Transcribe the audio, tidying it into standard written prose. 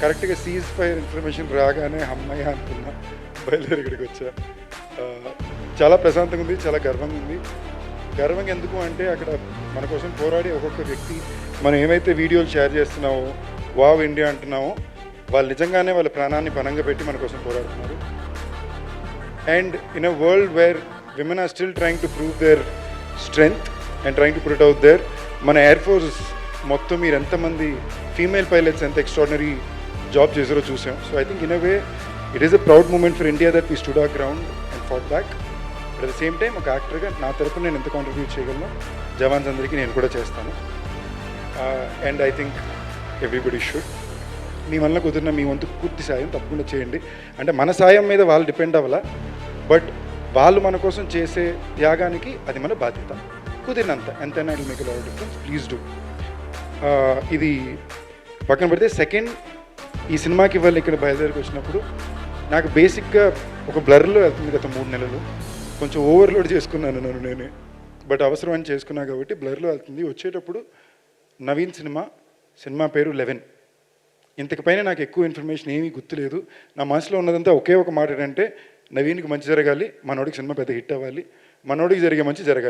కరెక్ట్గా cease fire information రాగానే అమ్మాయి అనుకున్నా, బయలుదేరి ఇక్కడికి వచ్చా. చాలా ప్రశాంతంగా ఉంది, చాలా గర్వంగా ఉంది. గర్వంగా ఎందుకు అంటే అక్కడ మన కోసం పోరాడి ఒక్కొక్క వ్యక్తి, మనం ఏమైతే వీడియోలు షేర్ చేస్తున్నామో, వావ్ ఇండియా అంటున్నామో, వాళ్ళు నిజంగానే వాళ్ళ ప్రాణాన్ని పణంగా పెట్టి మన కోసం పోరాడుతున్నారు. And in a world where women are still trying to prove their strength and trying to put out there, మన ఎయిర్ ఫోర్స్ మొత్తం మీరు ఎంతమంది ఫీమేల్ పైలట్స్ ఎంత ఎక్స్ట్రాడినరీ జాబ్ చేసారో చూసాం. So I think in a way it is a proud moment for India that we stood our ground and fought back. But at the same time ఒక యాక్టర్గా నా తరపున నేను ఎంత కాంట్రిబ్యూట్ చేయగలను జవాన్స్ అందరికీ నేను కూడా చేస్తాను. And I think everybody should. మీ వల్ల కుదిరిన మీ వంతు పూర్తి సాయం తప్పకుండా చేయండి. అంటే మన సాయం మీద వాళ్ళు డిపెండ్ అవ్వాలా, బట్ వాళ్ళు మన కోసం చేసే త్యాగానికి అది మన బాధ్యత. కుదిరినంత ఎంతైనా it make a lot of difference. Please do. ఇది పక్కన పెడితే సెకండ్, ఈ సినిమాకి వాళ్ళు ఇక్కడ బయలుదేరికి వచ్చినప్పుడు నాకు బేసిక్గా ఒక బ్లర్లో వెళ్తుంది గత 3 నెలలు. కొంచెం ఓవర్లోడ్ చేసుకున్నాను నన్ను నేనే, బట్ అవసరం అని చేసుకున్నా కాబట్టి బ్లర్లో వెళ్తుంది. వచ్చేటప్పుడు నవీన్ సినిమా పేరు 11. ఇంతకుపైన నాకు ఎక్కువ ఇన్ఫర్మేషన్ ఏమీ గుర్తులేదు. నా మనసులో ఉన్నదంతా ఒకే ఒక మాట ఏంటంటే, నవీన్కి మంచి జరగాలి, మనోడికి సినిమా పెద్ద హిట్ అవ్వాలి, మనోడికి జరిగే మంచి జరగాలి.